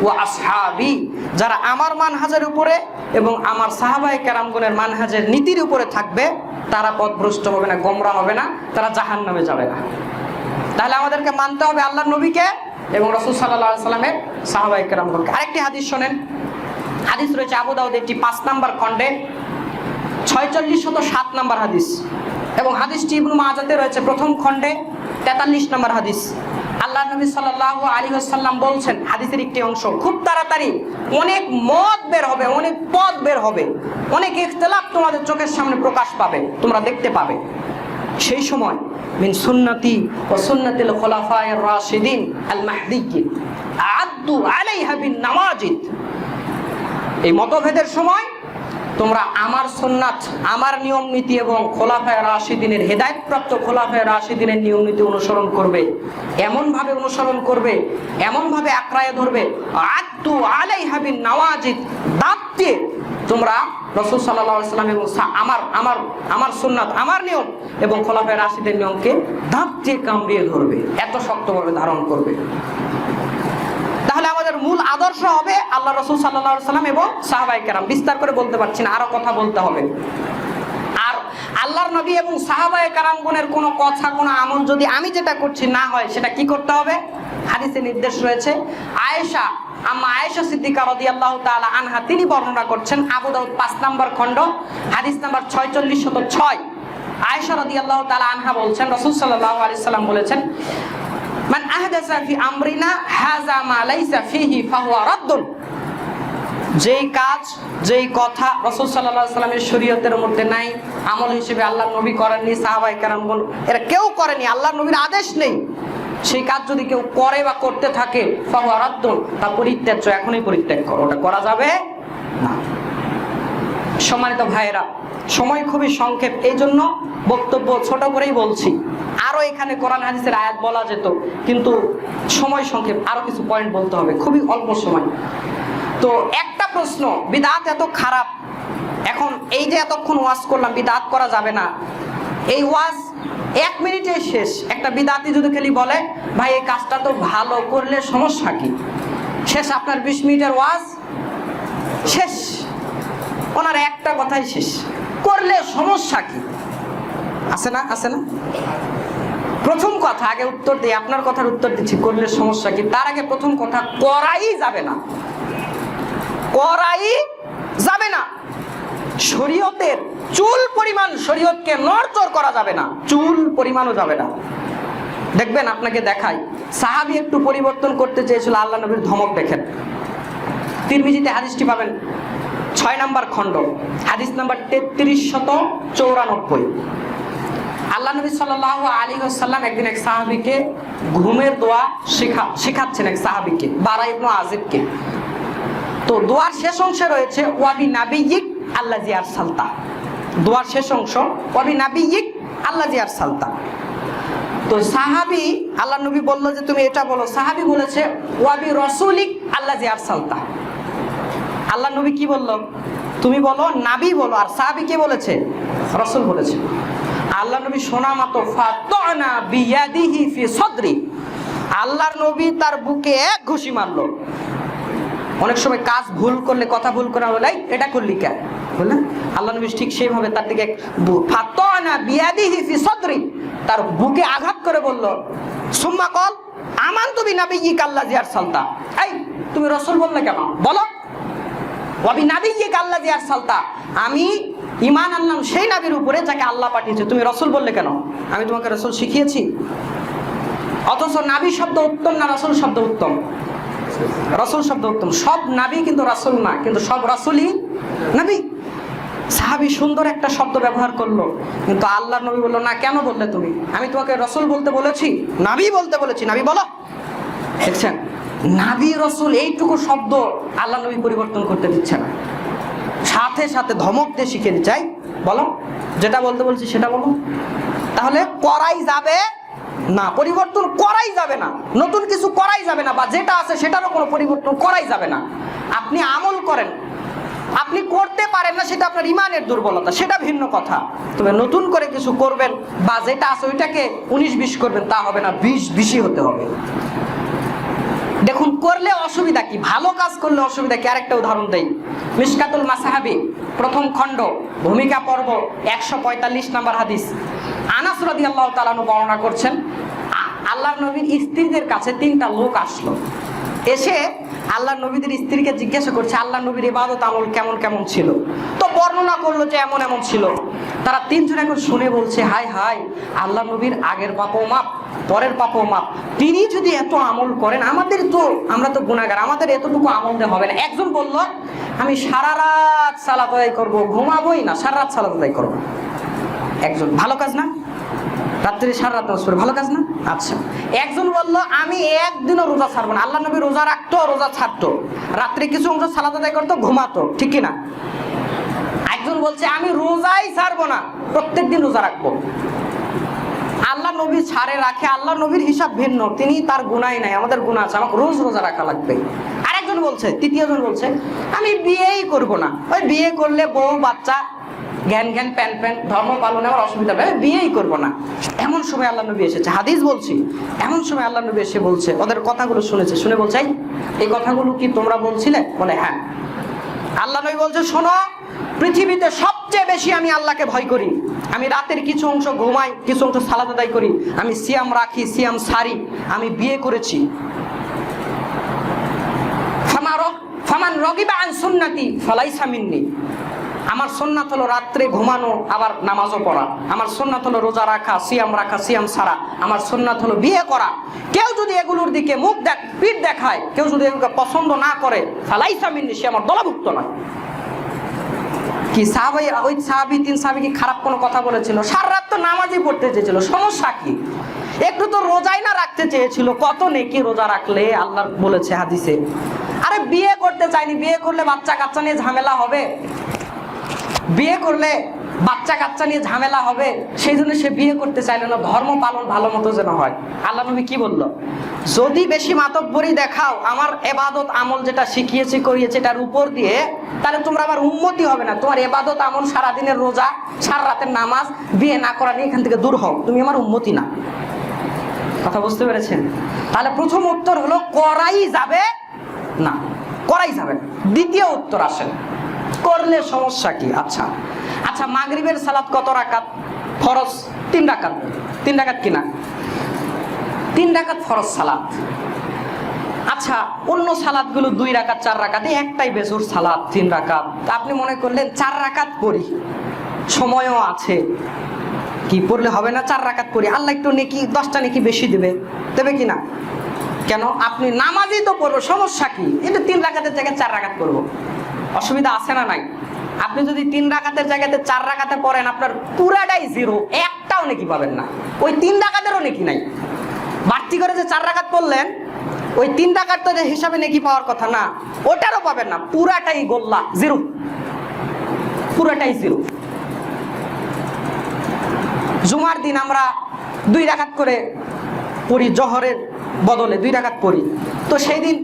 ওয়া আসহাবি, যারা আমার মানহাজের উপরে এবং আমার সাহাবায়ে কেরামগণের মানহাজের নীতির উপরে থাকবে তারা পথভ্রষ্ট হবে না, গোমরা হবে না, তারা জাহান্নামে যাবে না। তাহলে আমাদেরকে মানতে হবে আল্লাহর নবীকে এবং রাসূল সাল্লাল্লাহু আলাইহি ওয়াসাল্লামের সাহাবায়ে কেরামগণকে। আরেকটি হাদিস শোনেন, হাদিস রয়েছে আবু দাউদ এটি 5 নম্বর খণ্ডে 4607 নম্বর হাদিস, এবং হাদিসটি ইবনে মাজাতে রয়েছে প্রথম খণ্ডে 43 নম্বর হাদিস। আল্লাহ নবী সাল্লাল্লাহু আলাইহি ওয়াসাল্লাম বলছেন, হাদিসের একটি অংশ, খুব তাড়াতাড়ি অনেক মত বের হবে, অনেক পথ বের হবে, অনেক ইখতিলাফ তোমাদের চোখের সামনে প্রকাশ পাবে, তোমরা দেখতে পাবে। সেই সময় মিন সুন্নতি ওয়া সুন্নাতিল খুলাফায়ে রাশিদিন আল মাহদিয়্যিন আ'আদ্দু আলাইহা বিন নাওয়াজিদ, এই মতভেদের সময় তোমরা আমার সুন্নাত, আমার নিয়ম নীতি এবং খোলাফায়ে রাশিদিনের, হেদায়েতপ্রাপ্ত খোলাফায়ে রাশিদিনের নিয়ম নীতি অনুসরণ করবে, এমন ভাবে অনুসরণ করবে, এমন ভাবে আঁকড়ায় ধরবে, আ'আদ্দু আলাইহা বিন নাওয়াজিদ, দাঁত দিয়ে তোমরা রাসূল সাল্লাল্লাহু আলাইহি ওয়াসাল্লাম এবং আমার সুন্নাত, আমার নিয়ম এবং খোলাফায়ে রাশিদের নিয়মকে দাঁত দিয়ে কামড়িয়ে ধরবে, এত শক্তভাবে ধারণ করবে। তাহলে আমাদের মূল আদর্শ হবে আল্লাহ রাসূল সাল্লাল্লাহু আলাইহি ওয়াসাল্লাম এবং সাহাবায়ে কেরাম। বিস্তার করে বলতে পারছি না, আরো কথা বলতে হবে। আর আল্লাহর নবী এবং সাহাবায়ে কেরামগণের কোনো কথা, কোনো আমল যদি আমি যেটা করছি না হয়, সেটা কি করতে হবে? হাদিসে নির্দেশ রয়েছে। আয়েশা, আম্মা আয়েশা সিদ্দিকা রাদিয়াল্লাহু তাআলা আনহা, তিনি বর্ণনা করছেন আবু দাউদ 5 নম্বর খণ্ড, হাদিস নাম্বার 4606। আয়েশা রাদিয়াল্লাহু তাআলা আনহা বলছেন, রাসূল সাল্লাল্লাহু আলাইহি ওয়াসাল্লাম বলেছেন, মান আহদাসা ফি আমরিনা হাযা মা লাইসা ফিহি ফাহুয়া রাদ্দুন, যেই কাজ, যেই কথা রাসূল সাল্লাল্লাহু আলাইহি ওয়াসাল্লামের শরীয়তের মধ্যে নাই, আমল হিসেবে আল্লাহর নবী করেননি, সাহাবায়ে কেরামগণ এরা কেউ করেনি, আল্লাহর নবীর আদেশ নেই, সেই কাজ যদি কেউ করে বা করতে থাকে ফাহুয়া রাদ্দুন, তা পরিত্যাজ্য, এখনই পরিত্যাগ করো, ওটা করা যাবে না। সম্মানিত ভাইয়েরা, সময় খুবই সংক্ষেপ, এই জন্য বক্তব্য ছোট করেই বলছি। আরো এখানে কোরআন হাদিসের আয়াত বলা যেত, কিন্তু সময় সংক্ষেপ, আরো কিছু পয়েন্ট বলতে হবে, খুবই অল্প সময়। তো একটা প্রশ্ন, বিদআত এত খারাপ, এখন এই যে এতক্ষণ ওয়াজ করলাম, বিদআত করা যাবে না, এই ওয়াজ 1 মিনিটে শেষ। একটা বিদআতি যদি খালি বলে, ভাই এই কাজটা তো ভালো করলে সমস্যা কি, শেষ, আপনার 20 মিনিটের ওয়াজ শেষ, ওনার একটা কথাই শেষ, করলে সমস্যা কি? আছে না, আছে না? প্রথম কথা, আগে উত্তর দিই, আপনার কথার উত্তর দিচ্ছি, করলে সমস্যা কি। তার আগে প্রথম কথা, করাই যাবে না, করাই যাবে না। শরীয়তের চুল পরিমাণ শরীয়তকে নড়চড় করা যাবে না, চুল পরিমাণও যাবে না। দেখবেন, আপনাকে দেখাই, সাহাবী একটু পরিবর্তন করতে চেয়েছিল, আল্লাহ নবীর ধমক দেখেন। তিরমিজিতে হাদিসটি পাবেন 6 নম্বর খণ্ড, হাদিস নাম্বার 3394। আল্লাহ নবী সাল্লাল্লাহু আলাইহি ওয়াসাল্লাম একদিন এক সাহাবীকে ঘুমের দোয়া শেখাচ্ছেন, এক সাহাবীকে, বারা ইবনে আজিবকে। তো দোয়ার শেষ অংশে রয়েছে ওয়াবি নাবিয়িক আল্লাযী আরসালতা, দোয়ার শেষ অংশ ওয়াবি নাবিয়িক আল্লাযী আরসালতা। তো সাহাবী, আল্লাহ নবী বলল যে তুমি এটা বলো, সাহাবী বলেছে ওয়াবি রসুলিক আল্লাযী আরসালতা। আল্লাহ নবী কি বলল? তুমি বলো, নাবী বলো। আর সাহাবী কে বলেছে? রসুল বলেছে। আল্লাহ নবী শোনা মাত্র ফাতানা বিয়াদিহি ফি সদরি, আল্লাহর নবী তার বুকে এক ঘুষি মারলো। অনেক সময় কাজ ভুল করলে, কথা ভুল করে বলে এটা করলি কেন বললেন, আল্লাহ নবী ঠিক সেইভাবে তার দিকে ফাতানা বিয়াদিহি ফি সদরি, তার বুকে আঘাত করে বলল সুম্মা কল আমানতু বিনাবিয়্যিকা আল্লাযী আরসালতা। এই তুমি রাসূল বললে কেন? বলো ওয়া বিনাবিয়্যিকা আল্লাযী আরসালতা, আমি ঈমান আনলাম সেই নবীর উপরে যাকে আল্লাহ পাঠিয়েছে, তুমি রাসূল বললে কেন? আমি তোমাকে রাসূল শিখিয়েছি? অথচ নবী শব্দ উত্তম না রাসূল শব্দ উত্তম? রাসূল শব্দ উত্তম। সব নবী কিন্তু রাসূল না, কিন্তু সব রাসূলই নবী। সাহাবী সুন্দর একটা শব্দ ব্যবহার করলো, কিন্তু আল্লাহর নবী বললো না। কেন বললে তুমি? আমি তোমাকে রাসূল বলতে বলেছি, নবী বলতে বলেছি। নবী বলো। দেখছেন, নবী রাসূল এইটুকু শব্দ আল্লাহ নবী পরিবর্তন করতে দিচ্ছে না, সাথে সাথে ধমক দিয়ে শিখে দিচ্ছে, বলো যেটা বলতে বলছি সেটা বলো। তাহলে করাই যাবে না, পরিবর্তন করাই যাবে না, নতুন কিছু করাই যাবে না, বা যেটা আছে সেটারও কোনো পরিবর্তন করাই যাবে না। আপনি আমল করেন, আপনি করতে পারেন না, সেটা আপনার ইমানের দুর্বলতা, সেটা ভিন্ন কথা। তবে নতুন করে কিছু করবেন বা যেটা আছে ওইটাকে 19-20 করবেন, তা হবে না, 20-20 হতে হবে। দেখুন, করলে অসুবিধা কি, ভালো কাজ করলে অসুবিধা কি? আরেকটা উদাহরণ দেই। মিশকাতুল মাসাহাবি প্রথম খণ্ড ভূমিকা পর্ব 145 নম্বর হাদিস, আনাস রাদিয়াল্লাহু তাআলা আনহু বর্ণনা করছেন, আল্লাহর নবীর স্ত্রীদের কাছে 3টা লোক আসলো। এসে আল্লাহ নবীদের স্ত্রীকে জিজ্ঞাসা করছে আল্লাহ নবীর ইবাদত আমল কেমন কেমন ছিল। তো বর্ণনা করলো যে এমন এমন ছিল। তারা 3 জন এখন শুনে বলছে হাই হাই, আল্লাহ নবীর আগের পাপও মাপ, পরের পাপও মাপ, তিনি যদি এত আমল করেন, আমাদের তো, আমরা তো গুনাহগার, আমাদের এতটুকু আমল দিয়ে হবে না। একজন বলল আমি সারা রাত সালাত আদায় করবো, ঘুমাবোই না, সারা রাত সালাত আদায় করবো। একজন, ভালো কাজ না? রাত্রে সারা রাত নামাজ পড়ে, ভালো কাজ না? আচ্ছা। একজন বলল আমি একদিনও রোজা ছাড়বো না। আল্লাহ নবী রোজা রাখতো, রোজা ছাড়তো, রাত্রে কিছু অংশ সালাত আদায় করতো, ঘুমাতো, ঠিক কিনা? একজন বলছে আমি রোজাই ছাড়বো না, প্রত্যেকদিন রোজা রাখবো। আল্লাহ নবী ছাড়ে রাখে, আল্লাহ নবীর হিসাব ভিন্ন, তিনি, তার গুনাহ নাই, আমাদের গুনাহ আছে, আমাকে রোজ রোজা রাখা লাগবে। আরেকজন বলছে, তৃতীয়জন বলছে আমি বিয়েই করবো না, ওই বিয়ে করলে বউ বাচ্চা জ্ঞান জ্ঞান প্যান প্যান, ধর্ম পালনে আমার অসুবিধা হবে, বিয়েই করবো না। এমন সময় আল্লাহ নবী এসেছে, হাদিস বলছি, এমন সময় আল্লাহ নবী এসে বলছে, ওদের কথাগুলো শুনেছে, শুনে বলছে এই কথাগুলো কি তোমরা বলছিলে? বলে হ্যাঁ। আল্লাহ নবী বলছে শোনো, পৃথিবীতে সবচেয়ে বেশি আমি আল্লাহকে ভয় করি, আমি রাতের কিছু অংশ ঘুমাই, কিছু অংশ সালাত আদায় করি, আমি সিয়াম রাখি, সিয়াম সারি, আমি বিয়ে করেছি। ফামান রাগিবা আন সুন্নতি ফালাইসা মিন্নি, আমার সুন্নাত হলো রাত্রে ঘুমানো, আবার নামাজও পড়া। আমার সুন্নাত হলো রোজা রাখা, সিয়াম রাখা, সিয়াম সারা। আমার সুন্নাত হলো বিয়ে করা। কেউ যদি এগুলোর দিকে মুখ পিঠ দেখায়, কেউ যদি এগুলোকে পছন্দ না করে, ফালাইসা মিন্নি, সে আমার দলভুক্ত নয়। কি সাহাবী, ওই সাহাবী 3 সাহাবী কি খারাপ কোনো কথা বলেছিল? সারা রাত তো নামাজই পড়তে চেয়েছিল, সমস্যা কি? একটু তো রোজাই না রাখতে চেয়েছিল, কত নেকি রোজা রাখলে, আল্লাহ বলেছে হাদিসে। আরে বিয়ে করতে চাইনি, বিয়ে করলে বাচ্চা কাচ্চা নিয়ে ঝামেলা হবে, বিয়ে করলে বাচ্চা কাচ্চা নিয়ে ঝামেলা হবে, সেই জন্য সে বিয়ে করতে চাইল না, ধর্ম পালন ভালো মতো যেন হয়। আল্লাহ নবী কি বলল? যদি বেশি মাতব্বরি দেখাও, আমার ইবাদত আমল যেটা শিখিয়েছি করিয়েছি এটার উপর দিয়ে, তাহলে তোমরা আমার উম্মতি হবে না। তোমার ইবাদত আমল, সারাদিনের রোজা, সারা রাতের নামাজ, বিয়ে না করা নিয়ে এখান থেকে দূর হও, তুমি আমার উম্মতি না। কথা বুঝতে পেরেছেন? তাহলে প্রথম উত্তর হলো করাই যাবে না, করাই যাবে না। দ্বিতীয় উত্তর আসেন, করলে সমস্যা কি? আচ্ছা আচ্ছা, মাগরিবের সালাত কত রাকাত? ফরজ 3 রাকাত। 3 রাকাত কিনা? 3 রাকাত ফরজ সালাত। আচ্ছা, অন্য সালাতগুলো 2 রাকাত 4 রাকাত, একটাই বেজুর সালাত 3 রাকাত। আপনি মনে করলেন 4 রাকাত পড়ি, সময়ও আছে, কি পড়লে হবে না? 4 রাকাত পড়ি, আল্লাহ একটু নেকি 10টা নেকি বেশি দেবে, দেবে কিনা? কেন? আপনি নামাজই তো পড়বো, সমস্যা কি? এটা 3 রাকাতের জায়গায় 4 রাকাত করবো, অসুবিধা আছে না নাই? আপনি যদি 3 রাকাতের জায়গাতে 4 রাকাতে পড়েন, আপনার পুরাটাই 0, একটাও নেকি পাবেন না, ওই 3 রাকাতেরও নেকি নাই। বাড়তি করে যে 4 রাকাত পড়লেন, ওই 3 রাকাত তো হিসাবে নেকি পাওয়ার কথা না, ওটারও পাবেন না, পুরাটাই গোল্লা, 0, পুরাটাই 0। জুমার দিন আমরা 2 রাকাত করে পড়ি, জহরের বদলে 2 রাকাত পড়ি। তো সেই দিন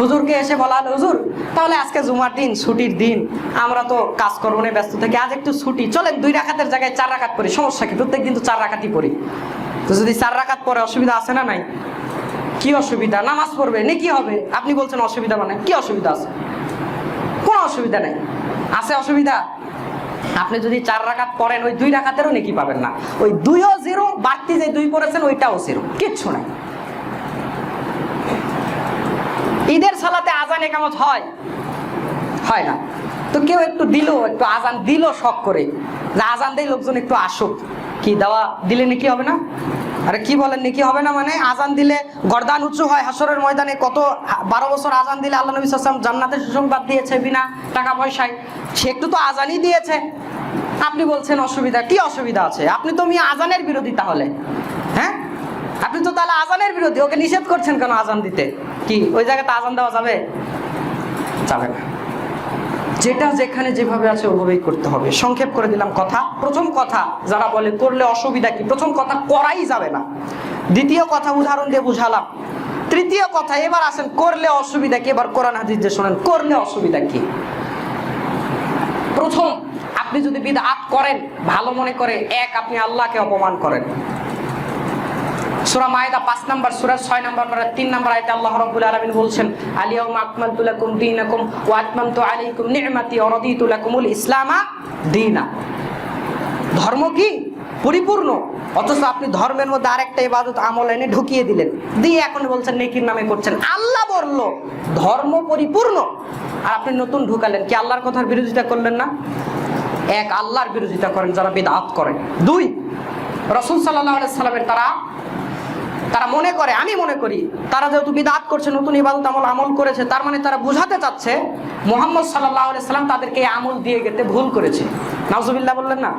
হুজুরকে এসে বলা হলো, হুজুর তাহলে আজকে জুমার দিন, ছুটির দিন, আমরা তো কাজকর্ম নিয়ে ব্যস্ত থাকি, আজ একটু ছুটি, চলেন 2 রাকাতের জায়গায় 4 রাকাত পড়ি, সমস্যা কি? প্রত্যেক দিন তো 4 রাকাতই পড়ি। তো যদি 4 রাকাত পরে অসুবিধা আছে না নাই? কি অসুবিধা? নামাজ পড়বে নেকি হবে। আপনি বলছেন অসুবিধা, মানে কি অসুবিধা আছে? কোনো অসুবিধা নেই। আছে অসুবিধা? আপনি যদি 4 রাকাত পড়েন, ওই 2 রাকাতেরও নেকি পাবেন না। ওই 2ও 0, বাড়তি যে 2 পড়েছেন ওইটাও 0, কিচ্ছু নাই। ঈদের সালাতে আজান একামত হয়? হয় না। তো কেউ একটু দিল, একটু আজান দিল শখ করে, যে আজান দেয় লোকজন একটু আসুক, কি দেওয়া দিলে নাকি হবে না? আরে কি বলেন নাকি হবে না? মানে আজান দিলে গর্দান উঁচু হয় হাসরের ময়দানে। কত 12 বছর আজান দিলে আল্লাহ নবী সাল্লাল্লাহু আলাইহি ওয়াসাল্লাম জান্নাতের সুসংবাদ দিয়েছে বিনা টাকা পয়সায়। সে একটু তো আজানই দিয়েছে, আপনি বলছেন অসুবিধা। কি অসুবিধা আছে? আপনি তো আজানের বিরোধী তাহলে, হ্যাঁ? আপনি তো তাহলে আজানের বিরোধী, ওকে নিষেধ করছেন কেন আজান দিতে? কি ওই জায়গাতে আজান দেওয়া যাবে? যাবে না। যেটা যেখানে যেভাবে আছে ওভাবেই করতে হবে। সংক্ষেপ করে দিলাম কথা। প্রথম কথা, যারা বলে করলে অসুবিধা কি, প্রথম কথা করাই যাবে না। দ্বিতীয় কথা উদাহরণ দিয়ে বুঝালাম। তৃতীয় কথা, এবার আসেন করলে অসুবিধা কি। এবার কোরআন হাদিস দিয়ে শোনেন, করলে অসুবিধা কি। প্রথম, আপনি যদি বিদআত করেন ভালো মনে করে, এক, আপনি আল্লাহকে অপমান করেন। সূরা মায়েদা 5 নম্বর সূরা 6 নম্বর 3 নম্বর আয়াতে আল্লাহ রাব্বুল আলামিন বলছেন, আল-ইয়াউমা আকমালতু লাকুম দীনাকুম ওয়া আতমামতু আলাইকুম নি'মাতি ওয়া রাদিতু লাকুমুল ইসলামা দীনা। ধর্ম কি? পরিপূর্ণ। অথচ আপনি ধর্মের মধ্যে আরেকটা ইবাদত আমল এনে ঢুকিয়ে দিলেন, দিয়ে এখন বলছেন নেকির নামে করছেন। আল্লাহ বলল ধর্ম পরিপূর্ণ, আর আপনি নতুন ঢুকালেন। কি আল্লাহর কথার বিরোধিতা করলেন না? এক, আল্লাহর বিরোধিতা করেন যারা বিদআত করেন। 2, রাসূল সাল্লাল্লাহু আলাইহি সাল্লামের তারা মনে করে, আমি মনে করি, তারা যেহেতু বিদআত করছে, নতুন ইবাদত আমল করেছে, তার মানে তারা বুঝাতে চাচ্ছে মুহাম্মদ সাল্লাল্লাহু আলাইহি সাল্লাম তাদেরকে এই আমল দিয়ে গেতে ভুল করেছে। নাউজুবিল্লাহ বললেন না?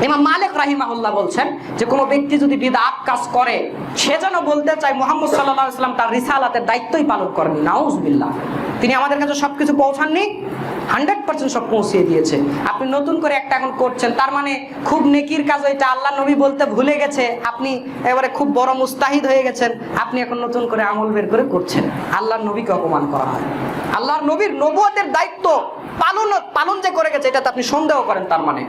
ইমাম মালিক রাহিমাহুল্লাহ বলছেন যে কোনো ব্যক্তি যদি বিদআত কাজ করে, সে যেন বলতে চায় মুহাম্মদ সাল্লাল্লাহু আলাইহি সাল্লাম তার রিসালাতের দায়িত্বই পালন করেননি। নাউজুবিল্লাহ। তিনি আমাদের কাছে সবকিছু পৌঁছাননি, 100% সব পৌঁছিয়ে দিয়েছে। আপনি নতুন করে একটা এখন করছেন, তার মানে খুব নেকির কাজ, এটা আল্লাহ নবী বলতে ভুলে গেছে, আপনি এবারে খুব বড় মুস্তাহিদ হয়ে গেছেন, আপনি এখন নতুন করে আমল বের করে করছেন। আল্লাহর নবীকে অপমান করা হয়। আল্লাহর নবীর নবুয়তের দায়িত্ব পালন যে করে গেছে, এটাতে আপনি সন্দেহ করেন, তার মানে